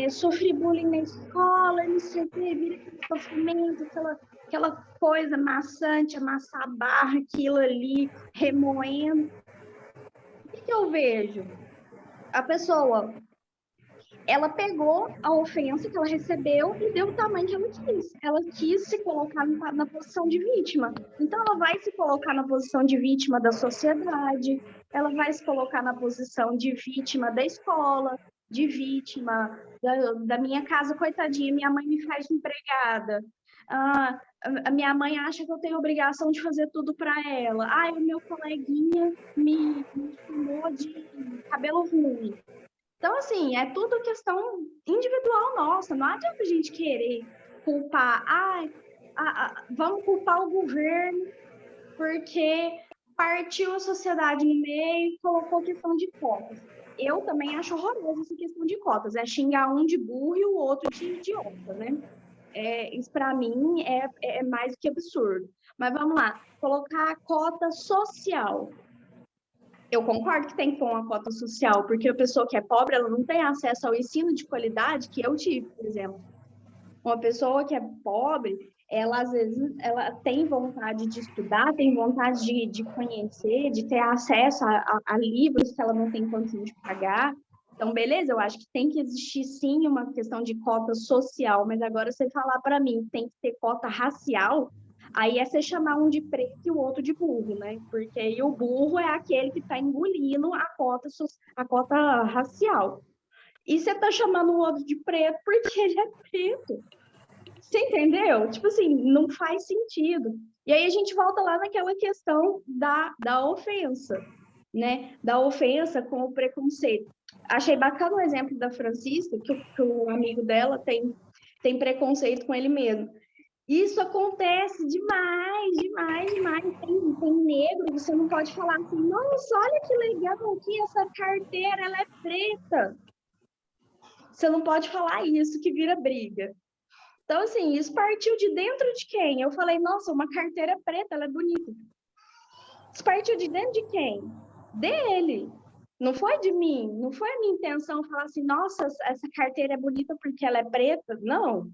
sofri bullying na escola, não sei o quê, vira aquele sofrimento, aquela coisa maçante, amassar a barra, aquilo ali, remoendo. O que eu vejo? A pessoa, ela pegou a ofensa que ela recebeu e deu o tamanho que ela quis. Ela quis se colocar na posição de vítima. Então, ela vai se colocar na posição de vítima da sociedade, ela vai se colocar na posição de vítima da escola, de vítima da minha casa, coitadinha, minha mãe me faz empregada. Ah, a minha mãe acha que eu tenho obrigação de fazer tudo para ela. Ah, o meu coleguinha me chamou de cabelo ruim. Então, assim, é tudo questão individual nossa. Não adianta a gente querer culpar. Vamos culpar o governo porque partiu a sociedade no meio e colocou questão de cotas. Eu também acho horroroso essa questão de cotas. É xingar um de burro e o outro de idiota, né? Isso, para mim, é mais do que absurdo. Mas vamos lá. Colocar a cota social. Eu concordo que tem que pôr uma cota social, porque a pessoa que é pobre, ela não tem acesso ao ensino de qualidade que eu tive, por exemplo. Uma pessoa que é pobre, ela às vezes ela tem vontade de estudar, tem vontade de conhecer, de ter acesso a livros que ela não tem condição de pagar. Então, beleza, eu acho que tem que existir sim uma questão de cota social, mas agora você falar para mim que tem que ter cota racial, aí é você chamar um de preto e o outro de burro, né? Porque aí o burro é aquele que está engolindo a cota racial. E você está chamando o outro de preto porque ele é preto. Você entendeu? Tipo assim, não faz sentido. E aí a gente volta lá naquela questão da ofensa, né? Da ofensa com o preconceito. Achei bacana o exemplo da Francisca, que o amigo dela tem preconceito com ele mesmo. Isso acontece demais, demais, demais. Tem negro, você não pode falar assim, nossa, olha que legal aqui, essa carteira, ela é preta. Você não pode falar isso, que vira briga. Então, assim, isso partiu de dentro de quem? Eu falei, nossa, uma carteira preta, ela é bonita. Isso partiu de dentro de quem? Dele. Não foi de mim. Não foi a minha intenção falar assim, nossa, essa carteira é bonita porque ela é preta. Não.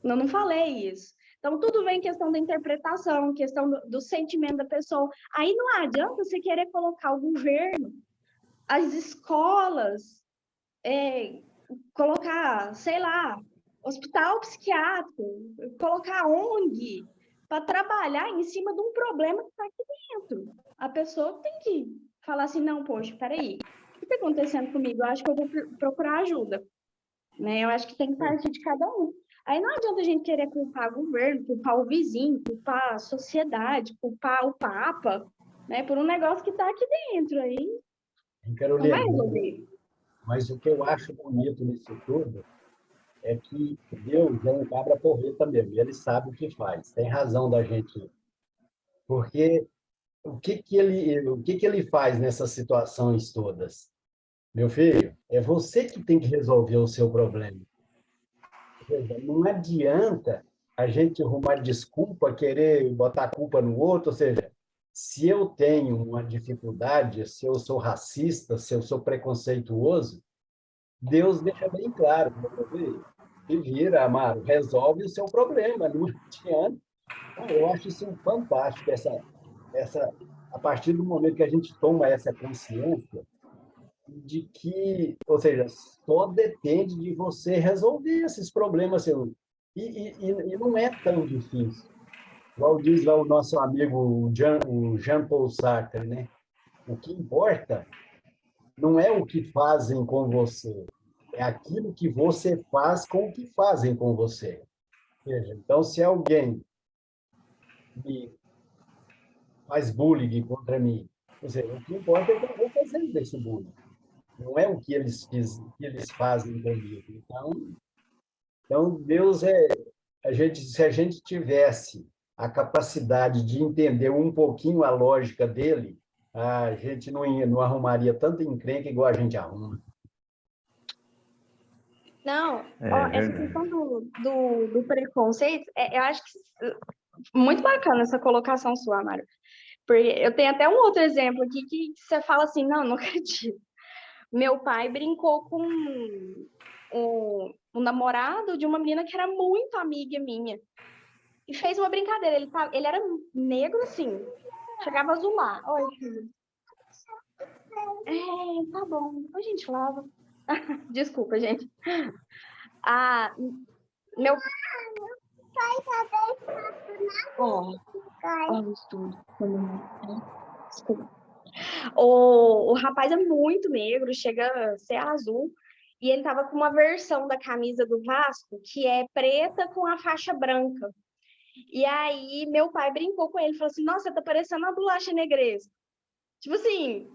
Não falei isso. Então, tudo vem questão da interpretação, questão do sentimento da pessoa. Aí não adianta você querer colocar o governo, as escolas, colocar, sei lá, hospital psiquiátrico, colocar ONG para trabalhar em cima de um problema que está aqui dentro. A pessoa tem que falar assim, não, poxa, peraí, o que está acontecendo comigo? Eu acho que eu vou procurar ajuda. Né? Eu acho que tem que partir de cada um. Aí não adianta a gente querer culpar o governo, culpar o vizinho, culpar a sociedade, culpar o Papa, né? Por um negócio que está aqui dentro. Aí não vai resolver. Mas o que eu acho bonito nisso tudo é que Deus é um cabra porreta mesmo, e ele sabe o que faz. Tem razão da gente. Porque o que ele faz nessas situações todas? Meu filho, é você que tem que resolver o seu problema. Não adianta a gente arrumar desculpa, querer botar a culpa no outro, ou seja, se eu tenho uma dificuldade, se eu sou racista, se eu sou preconceituoso, Deus deixa bem claro, se vira, Amaro, resolve o seu problema, não adianta. Eu acho isso fantástico, a partir do momento que a gente toma essa consciência de que, ou seja, só depende de você resolver esses problemas. E não é tão difícil. Igual diz lá o nosso amigo o Jean-Paul Sartre, né? O que importa não é o que fazem com você, é aquilo que você faz com o que fazem com você. Veja, então, se alguém me faz bullying contra mim, Ou seja, o que importa é que eu vou fazer desse bullying. Não é o que eles fazem comigo. Então Deus se a gente tivesse a capacidade de entender um pouquinho a lógica dele, a gente não arrumaria tanta encrenca igual a gente arruma. Não, ó, É essa verdade. questão do preconceito, eu acho que muito bacana essa colocação sua, Mário. Porque eu tenho até um outro exemplo aqui que você fala assim, não acredito. Meu pai brincou com um namorado de uma menina que era muito amiga minha. E fez uma brincadeira. Ele era negro, assim. Chegava a azular. Oi, filho. Tá bom. Depois a gente lava. Desculpa, gente. Ah, meu... Ó, estudo. Desculpa. O rapaz é muito negro, chega a ser azul. E ele tava com uma versão da camisa do Vasco que é preta com a faixa branca. E aí, meu pai brincou com ele, falou assim, nossa, tá parecendo uma bolacha negresa. Tipo assim,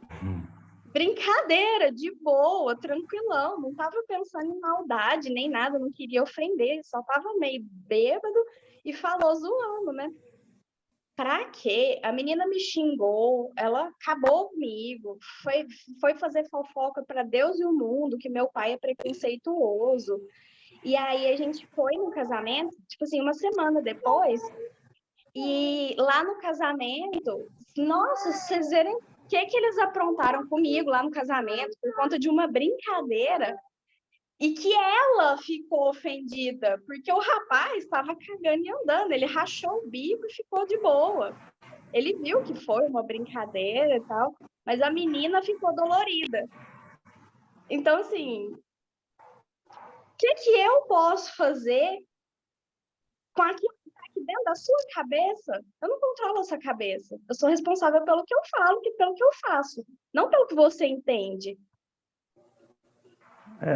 brincadeira, de boa, tranquilão, não tava pensando em maldade nem nada, não queria ofender, só tava meio bêbado e falou zoando, né? Pra quê? A menina me xingou, ela acabou comigo, foi fazer fofoca para Deus e o mundo, que meu pai é preconceituoso. E aí a gente foi no casamento, tipo assim, uma semana depois, e lá no casamento, nossa, vocês verem o que eles aprontaram comigo lá no casamento, por conta de uma brincadeira, e que ela ficou ofendida, porque o rapaz estava cagando e andando, ele rachou o bico e ficou de boa. Ele viu que foi uma brincadeira e tal, mas a menina ficou dolorida. Então, assim, o que eu posso fazer com aquilo que está aqui dentro da sua cabeça? Eu não controlo a sua cabeça. Eu sou responsável pelo que eu falo e pelo que eu faço, não pelo que você entende.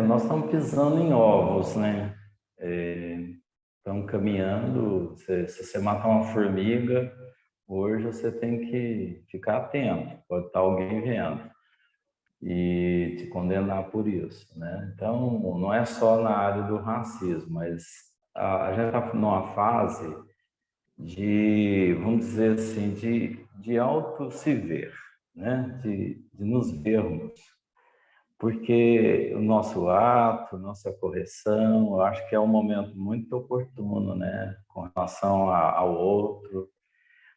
Nós estamos pisando em ovos, né? Estamos caminhando. Se você matar uma formiga, hoje você tem que ficar atento. Pode estar alguém vendo e te condenar por isso, né? Então, não é só na área do racismo, mas a gente está numa fase de, vamos dizer assim, de auto se ver, né? De nos vermos, porque o nosso ato, nossa correção, eu acho que é um momento muito oportuno, né? Com relação ao outro,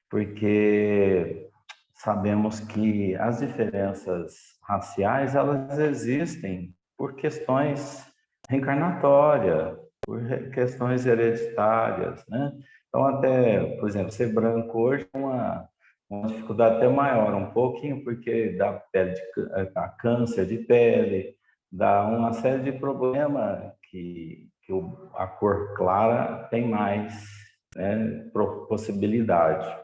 porque sabemos que as diferenças raciais, elas existem por questões reencarnatórias, por questões hereditárias, né? Então, até, por exemplo, ser branco hoje é uma dificuldade até maior, um pouquinho, porque dá pele dá câncer de pele, dá uma série de problemas que a cor clara tem mais, né, possibilidade.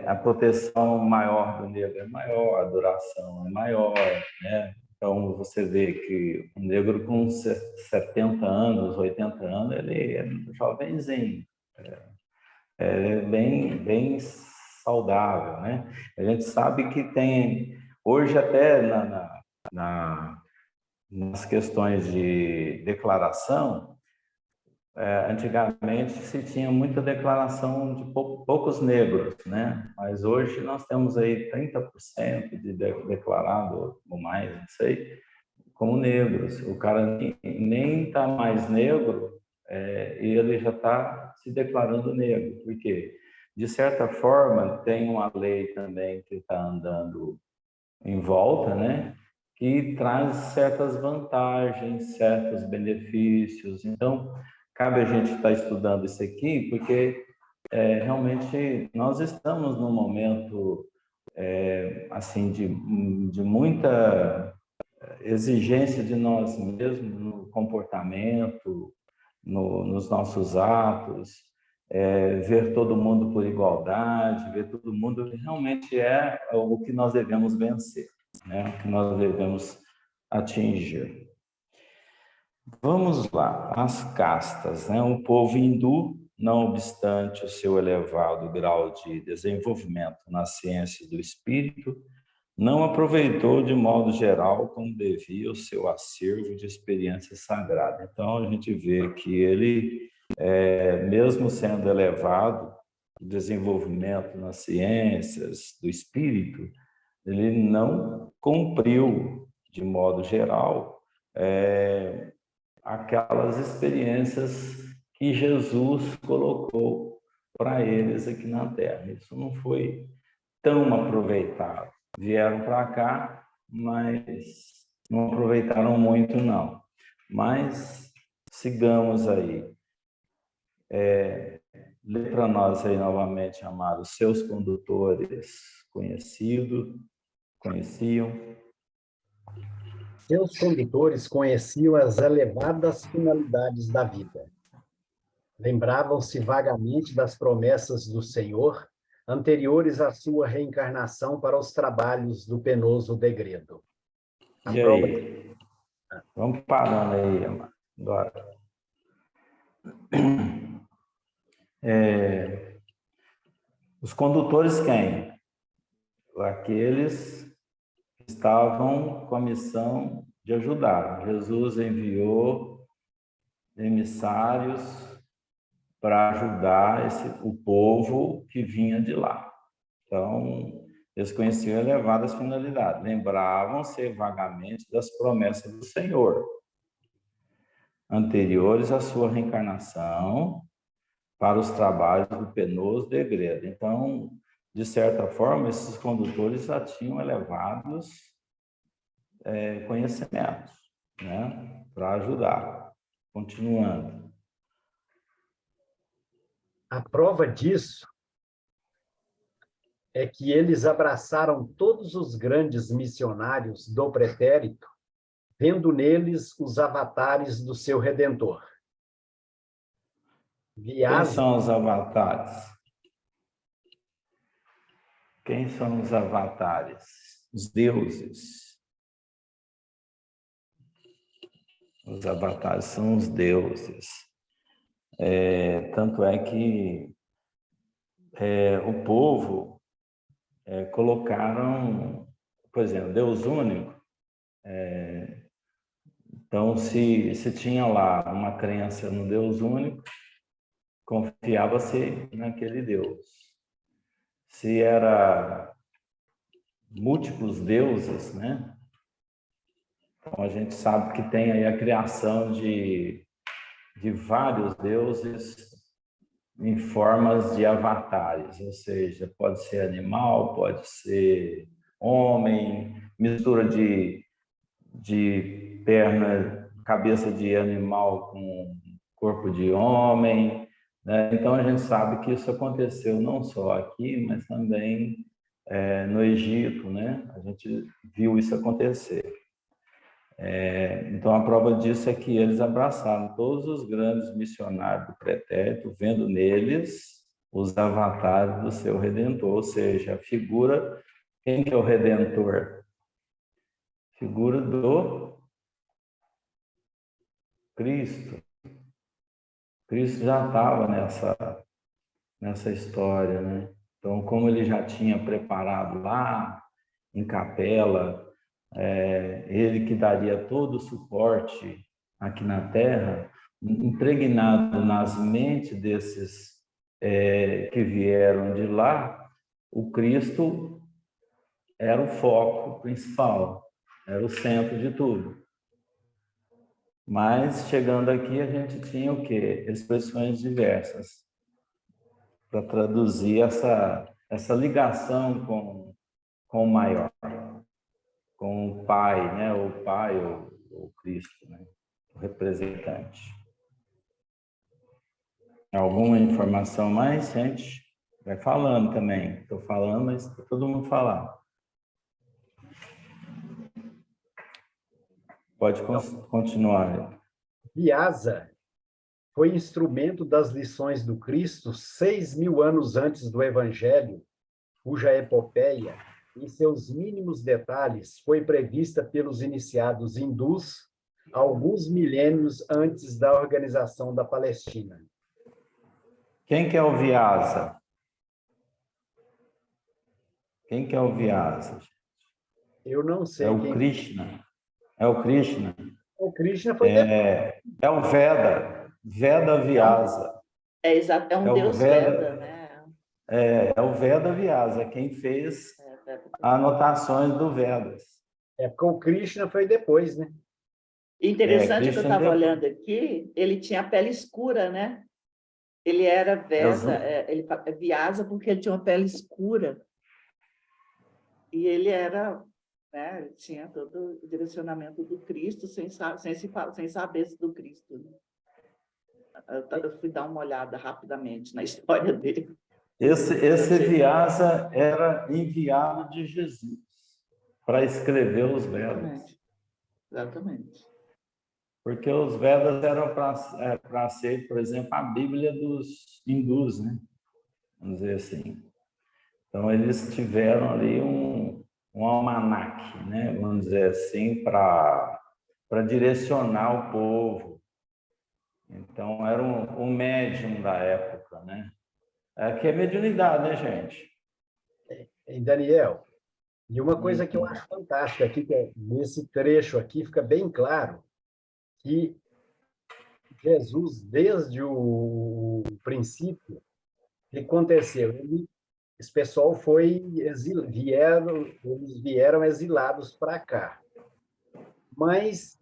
A proteção maior do negro é maior, a duração é maior, né? Então, você vê que o negro com 70 anos, 80 anos, ele é jovenzinho, é bem saudável, né? A gente sabe que tem, hoje até nas questões de declaração, antigamente se tinha muita declaração de poucos negros, né? Mas hoje nós temos aí 30% de declarado, ou mais, não sei, como negros. O cara nem está mais negro, e ele já está se declarando negro. Por quê? De certa forma, tem uma lei também que está andando em volta, né? Que traz certas vantagens, certos benefícios. Então, cabe a gente estar estudando isso aqui, porque realmente nós estamos num momento assim de muita exigência de nós mesmos no comportamento, nos nossos atos, ver todo mundo por igualdade, ver todo mundo que realmente é o que nós devemos vencer, né? O que nós devemos atingir. Vamos lá, as castas, né? O povo hindu não obstante o seu elevado grau de desenvolvimento na ciência do espírito, não aproveitou de modo geral como devia o seu acervo de experiência sagrada. Então, a gente vê que ele, mesmo sendo elevado, o desenvolvimento nas ciências do espírito, ele não cumpriu, de modo geral, aquelas experiências que Jesus colocou para eles aqui na Terra. Isso não foi tão aproveitado. Vieram para cá, mas não aproveitaram muito, não. Mas sigamos aí. Lê para nós aí novamente, amado, os seus condutores conheciam. Seus condutores conheciam as elevadas finalidades da vida. Lembravam-se vagamente das promessas do Senhor, anteriores à sua reencarnação para os trabalhos do penoso degredo. E aí? Vamos parando aí, amado. Agora. Os condutores quem? Aqueles que estavam com a missão de ajudar. Jesus enviou emissários para ajudar o povo que vinha de lá. Então, eles conheciam elevadas finalidades, lembravam-se vagamente das promessas do Senhor, anteriores à sua reencarnação, para os trabalhos do penoso degredo. Então, de certa forma, esses condutores já tinham elevados conhecimentos, né, para ajudar. Continuando. A prova disso é que eles abraçaram todos os grandes missionários do pretérito, vendo neles os avatares do seu Redentor. Quem são os avatares? Quem são os avatares? Os deuses. Os avatares são os deuses. Tanto é que o povo colocaram, por exemplo, Deus único. Então, se tinha lá uma crença no Deus único, confiava-se naquele Deus. Se era múltiplos deuses, né? Então, a gente sabe que tem aí a criação de vários deuses em formas de avatares, ou seja, pode ser animal, pode ser homem, mistura de perna, cabeça de animal com corpo de homem, né? Então, a gente sabe que isso aconteceu não só aqui, mas também no Egito, né? A gente viu isso acontecer. Então, a prova disso é que eles abraçaram todos os grandes missionários do pretérito, vendo neles os avatares do seu Redentor, ou seja, a figura, quem que é o Redentor? Figura do Cristo. Cristo já estava nessa história, né? Então, como ele já tinha preparado lá em Capela, ele que daria todo o suporte aqui na Terra, impregnado nas mentes desses que vieram de lá, o Cristo era o foco principal, era o centro de tudo. Mas, chegando aqui, a gente tinha o quê? Expressões diversas para traduzir essa ligação com o maior, com o Pai, né? O Pai ou Cristo, né? O representante. Alguma informação mais, gente? Vai falando também. Estou falando, mas está todo mundo falando. Pode continuar. Vyasa foi instrumento das lições do Cristo 6.000 anos antes do Evangelho, cuja epopeia, em seus mínimos detalhes, foi prevista pelos iniciados hindus alguns milênios antes da organização da Palestina. Quem que é o Vyasa? Quem que é o Vyasa? Eu não sei É o quem. Krishna. É o Krishna. O Krishna foi depois. É o Veda. Veda Vyasa. É um É o deus Veda. Veda, né? É o Veda Vyasa, quem fez anotações do Vedas. É porque o Krishna foi depois, né? Interessante que eu Krishna estava depois. olhando aqui, ele tinha a pele escura, né? Ele era Veda, ele é Vyasa porque ele tinha uma pele escura. E ele era, né? Ele tinha todo o direcionamento do Cristo sem saber do Cristo. Né? Eu fui dar uma olhada rapidamente na história dele. Esse Vyasa era enviado de Jesus para escrever os Vedas. Exatamente. Porque os Vedas eram para ser, por exemplo, a Bíblia dos hindus, né? Vamos dizer assim. Então, eles tiveram ali um almanaque, né? Vamos dizer assim, para direcionar o povo. Então, era um médium da época, né? Aqui é mediunidade, né, gente? Em Daniel. E uma coisa que eu acho fantástica aqui, que nesse trecho aqui fica bem claro que Jesus, desde o princípio, o que aconteceu? Esse pessoal eles vieram exilados para cá, mas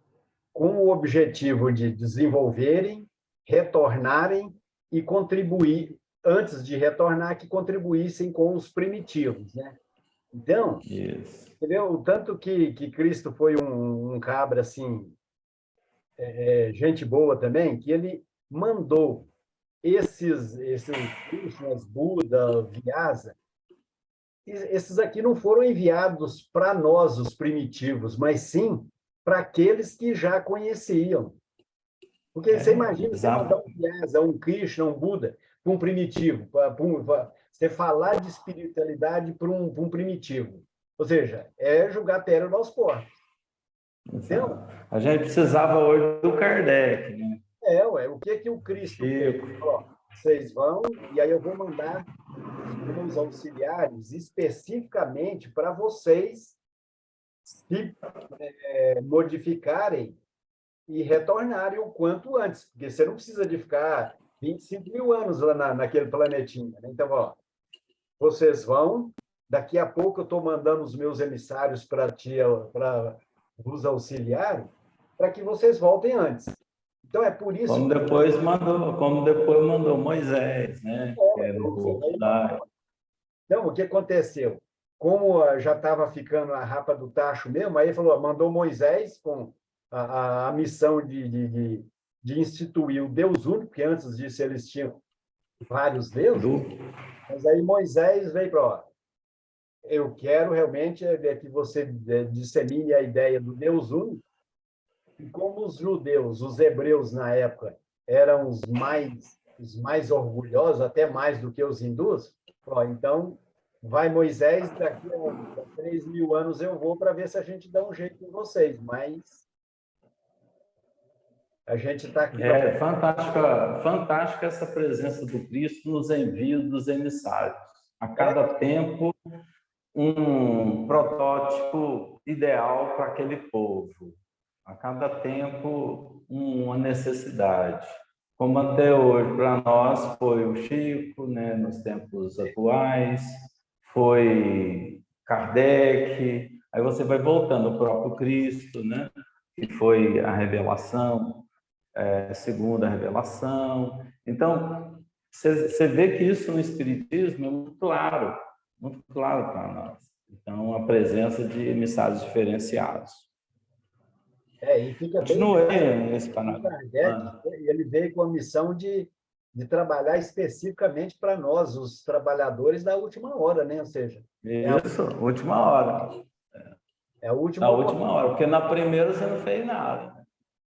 com o objetivo de desenvolverem, retornarem e contribuir, antes de retornar, que contribuíssem com os primitivos, né? Então, Isso. entendeu? O tanto que Cristo foi um cabra assim, gente boa também, que ele mandou esses Krishnas, Buda, Vyasa, esses aqui não foram enviados para nós, os primitivos, mas sim para aqueles que já conheciam. Porque você imagina você mandar um Vyasa, um Krishna, um Buda, para um primitivo, você falar de espiritualidade para um primitivo. Ou seja, é jogar pérola aos porcos. Então, a gente precisava hoje do Kardec, né? o que o Cristo fez? Ó, vocês vão, e aí eu vou mandar os meus auxiliares especificamente para vocês se modificarem e retornarem o quanto antes, porque você não precisa de ficar 25 mil anos lá naquele planetinha. Né? Então, ó, vocês vão, daqui a pouco eu estou mandando os meus emissários para os auxiliarem, para que vocês voltem antes. Então, é por isso... Como depois mandou Moisés, né? Então, o que aconteceu? Como já estava ficando a rapa do tacho mesmo, aí ele falou, mandou Moisés com a missão de instituir o Deus único, porque antes disso eles tinham vários deuses, mas aí Moisés veio para, eu quero realmente que você dissemine a ideia do Deus único, e como os judeus, os hebreus na época, eram os mais orgulhosos, até mais do que os hindus, então vai Moisés, daqui a 3 mil anos eu vou para ver se a gente dá um jeito em vocês, mas a gente está aqui. É fantástica essa presença do Cristo nos envios dos emissários. A cada tempo, um protótipo ideal para aquele povo. A cada tempo, uma necessidade. Como até hoje, para nós, foi o Chico, né, nos tempos atuais, foi Kardec, aí você vai voltando ao próprio Cristo, né, que foi a revelação, segunda revelação. Então, você vê que isso no Espiritismo é muito claro para nós. Então, a presença de emissários diferenciados. E fica Continua bem nesse panorama. Ele veio com a missão de trabalhar especificamente para nós, os trabalhadores da última hora, né? Ou seja, última hora. É a última hora, porque na primeira você não fez nada.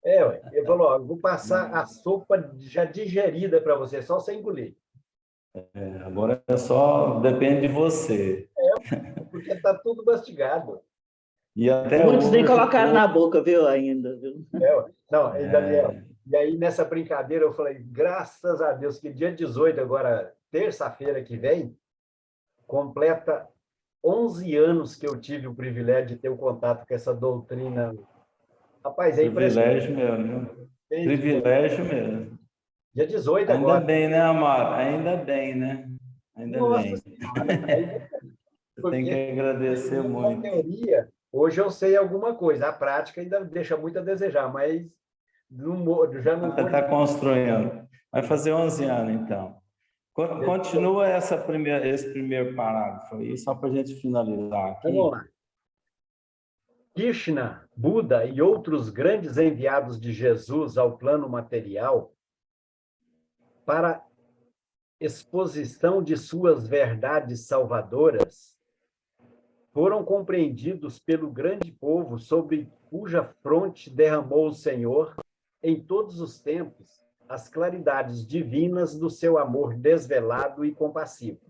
Ele falou, eu vou passar a sopa já digerida para você, só você engolir. Agora depende de você. Porque está tudo mastigado. E até muitos nem hoje, colocaram na boca, viu, ainda. Viu? Não, Daniel, E aí, nessa brincadeira, eu falei, graças a Deus, que dia 18, agora, terça-feira que vem, completa 11 anos que eu tive o privilégio de ter o contato com essa doutrina. Rapaz, é impressionante. Privilégio mesmo, viu? Privilégio mesmo. Dia 18 Ainda agora. bem, né, Amaro? Ainda bem, né? Ainda Nossa bem. Senhora. Você tem que agradecer Na muito. teoria, hoje eu sei alguma coisa. A prática ainda deixa muito a desejar, mas já não Você vou... está construindo. Vai fazer 11 anos, então. Continua esse primeiro parágrafo aí, só para a gente finalizar aqui. Vamos lá. Krishna, Buda e outros grandes enviados de Jesus ao plano material para exposição de suas verdades salvadoras foram compreendidos pelo grande povo sobre cuja fronte derramou o Senhor, em todos os tempos, as claridades divinas do seu amor desvelado e compassivo.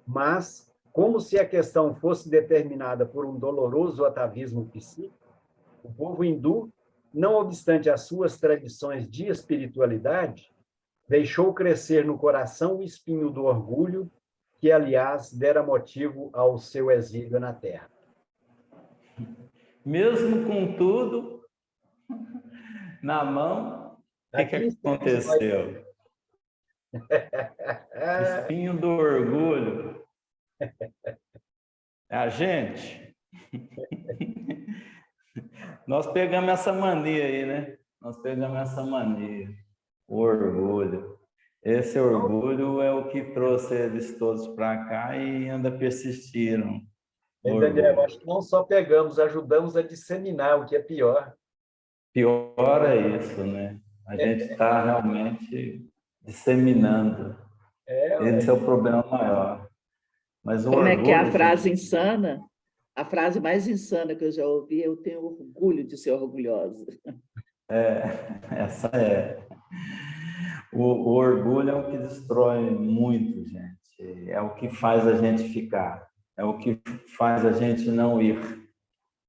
Mas, como se a questão fosse determinada por um doloroso atavismo psíquico, o povo hindu, não obstante as suas tradições de espiritualidade, deixou crescer no coração o espinho do orgulho, que, aliás, dera motivo ao seu exílio na Terra. Mesmo com tudo na mão, o que aconteceu? Espinho do orgulho. A gente. Nós pegamos essa mania aí, né? Nós pegamos essa mania. O orgulho. Esse orgulho é o que trouxe eles todos para cá e ainda persistiram. Daniel, acho que não só pegamos, ajudamos a disseminar, o que é pior. Pior é isso, né? A gente está realmente disseminando. Esse é o problema maior. Mas o Como orgulho, é que é a frase insana? A frase mais insana que eu já ouvi é: eu tenho orgulho de ser orgulhosa. Essa é. O orgulho é o que destrói muito, gente. É o que faz a gente ficar. É o que faz a gente não ir,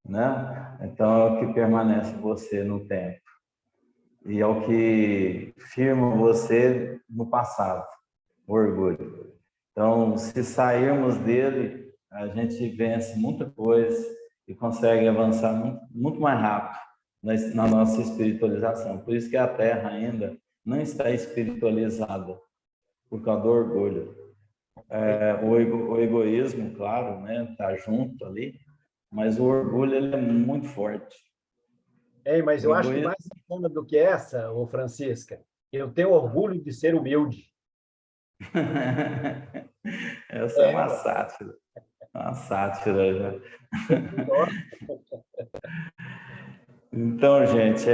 né? Então, é o que permanece você no tempo. E é o que firma você no passado, o orgulho. Então, se sairmos dele, a gente vence muita coisa e consegue avançar muito mais rápido na nossa espiritualização. Por isso que a Terra ainda não está espiritualizada, por causa do orgulho. O egoísmo, claro, né, está junto ali, mas o orgulho ele é muito forte. Mas eu acho que mais insana do que essa, ô Francisca, eu tenho orgulho de ser humilde. Essa é uma sátira. Uma sátira. Então, gente,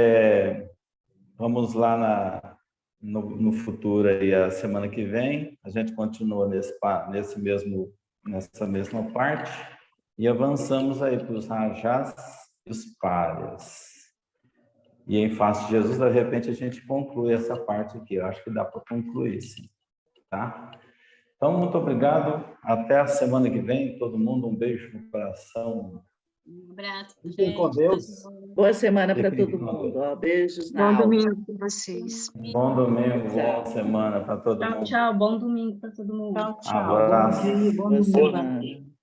vamos lá no futuro aí, a semana que vem, a gente continua nessa mesma parte e avançamos aí para os rajás e os párias. E em face de Jesus, de repente, a gente conclui essa parte aqui. Eu acho que dá para concluir, sim. Tá? Então, muito obrigado. Até a semana que vem. Todo mundo, um beijo no coração. Um abraço. Fiquem com Deus. Boa semana para todo mundo. Ó, beijos na Bom alma. domingo para vocês. Bom domingo, boa semana para todo mundo. Tchau, bom domingo para todo mundo. Abraço. Bom dia, bom Boa domingo. semana.